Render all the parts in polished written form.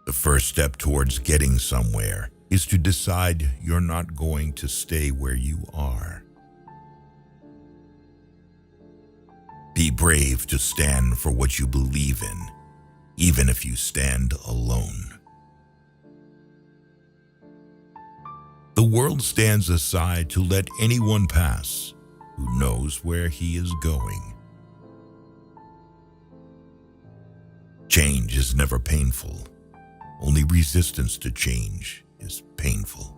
The first step towards getting somewhere is to decide you're not going to stay where you are. Be brave to stand for what you believe in, even if you stand alone. The world stands aside to let anyone pass who knows where he is going. Change is never painful. Only resistance to change is painful.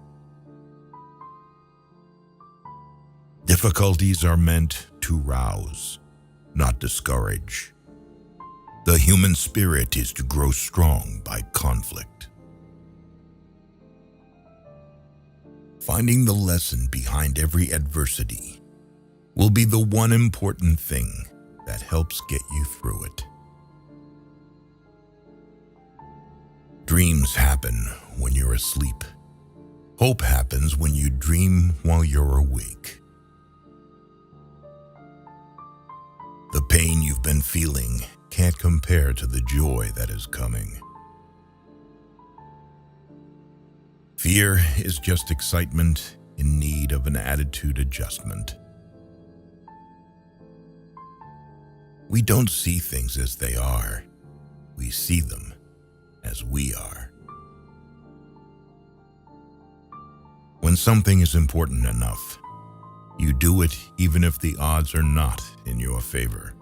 Difficulties are meant to rouse, not discourage. The human spirit is to grow strong by conflict. Finding the lesson behind every adversity will be the one important thing that helps get you through it. Dreams happen when you're asleep. Hope happens when you dream while you're awake. The pain you've been feeling can't compare to the joy that is coming. Fear is just excitement in need of an attitude adjustment. We don't see things as they are. We see them as we are. When something is important enough, you do it even if the odds are not in your favor.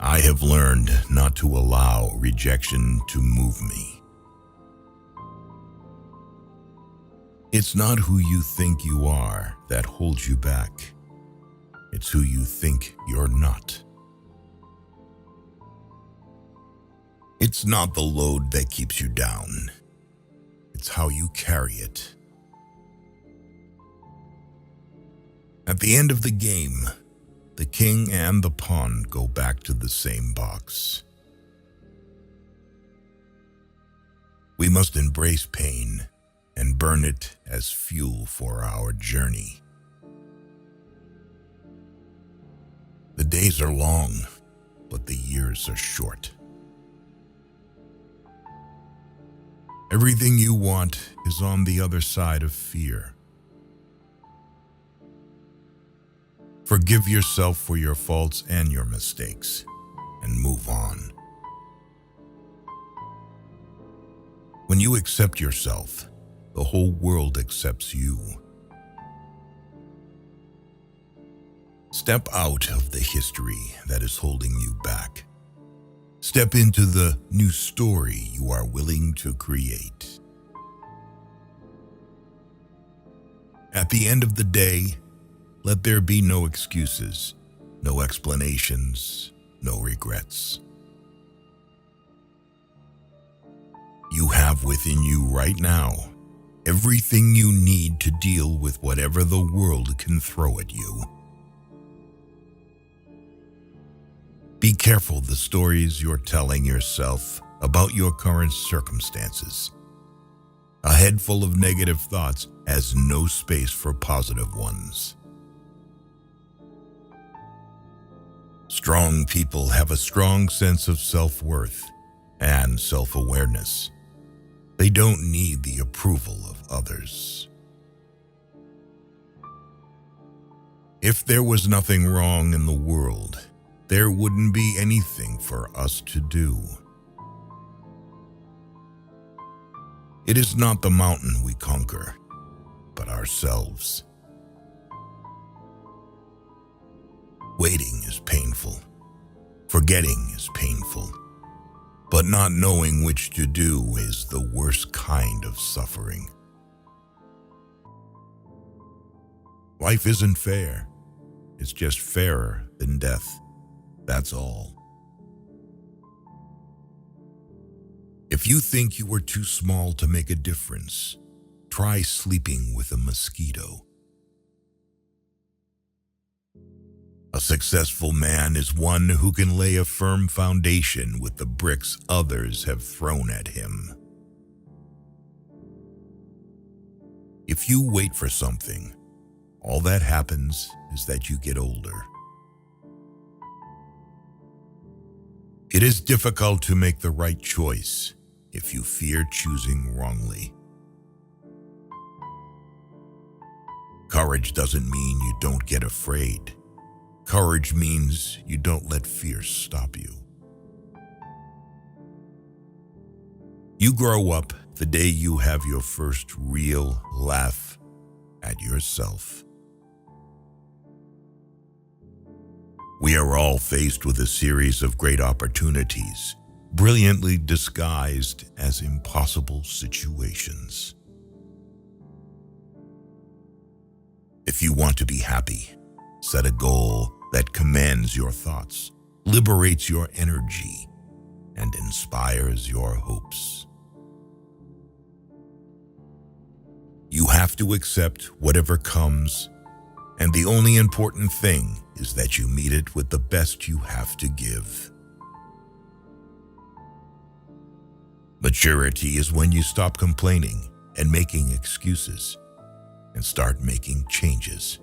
I have learned not to allow rejection to move me. It's not who you think you are that holds you back. It's who you think you're not. It's not the load that keeps you down. It's how you carry it. At the end of the game, the king and the pawn go back to the same box. We must embrace pain and burn it as fuel for our journey. The days are long, but the years are short. Everything you want is on the other side of fear. Forgive yourself for your faults and your mistakes, and move on. When you accept yourself, the whole world accepts you. Step out of the history that is holding you back. Step into the new story you are willing to create. At the end of the day, let there be no excuses, no explanations, no regrets. You have within you right now everything you need to deal with whatever the world can throw at you. Be careful the stories you're telling yourself about your current circumstances. A head full of negative thoughts has no space for positive ones. Strong people have a strong sense of self-worth and self-awareness. They don't need the approval of others. If there was nothing wrong in the world, there wouldn't be anything for us to do. It is not the mountain we conquer, but ourselves. Waiting is painful. Forgetting is painful. But not knowing which to do is the worst kind of suffering. Life isn't fair. It's just fairer than death. That's all. If you think you are too small to make a difference, try sleeping with a mosquito. A successful man is one who can lay a firm foundation with the bricks others have thrown at him. If you wait for something, all that happens is that you get older. It is difficult to make the right choice if you fear choosing wrongly. Courage doesn't mean you don't get afraid. Courage means you don't let fear stop you. You grow up the day you have your first real laugh at yourself. We are all faced with a series of great opportunities, brilliantly disguised as impossible situations. If you want to be happy, set a goal that commands your thoughts, liberates your energy, and inspires your hopes. You have to accept whatever comes, and the only important thing is that you meet it with the best you have to give. Maturity is when you stop complaining and making excuses and start making changes.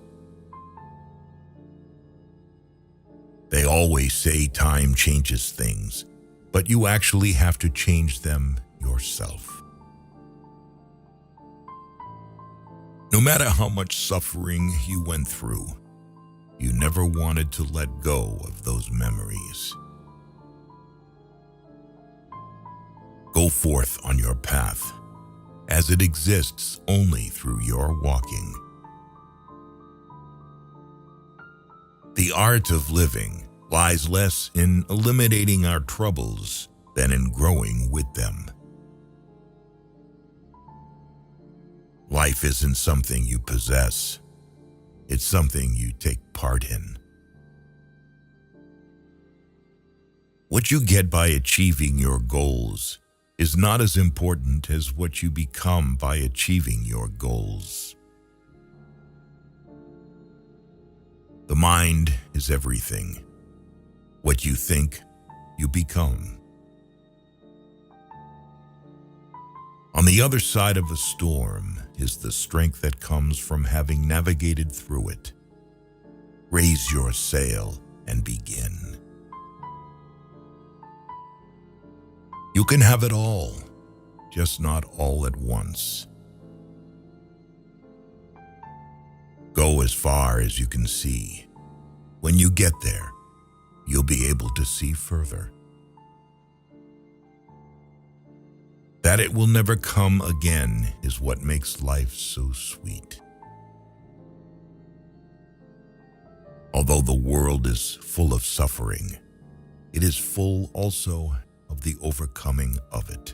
They always say time changes things, but you actually have to change them yourself. No matter how much suffering you went through, you never wanted to let go of those memories. Go forth on your path, as it exists only through your walking. The art of living lies less in eliminating our troubles than in growing with them. Life isn't something you possess. It's something you take part in. What you get by achieving your goals is not as important as what you become by achieving your goals. The mind is everything. What you think, you become. On the other side of a storm is the strength that comes from having navigated through it. Raise your sail and begin. You can have it all, just not all at once. Go as far as you can see. When you get there, you'll be able to see further. That it will never come again is what makes life so sweet. Although the world is full of suffering, it is full also of the overcoming of it.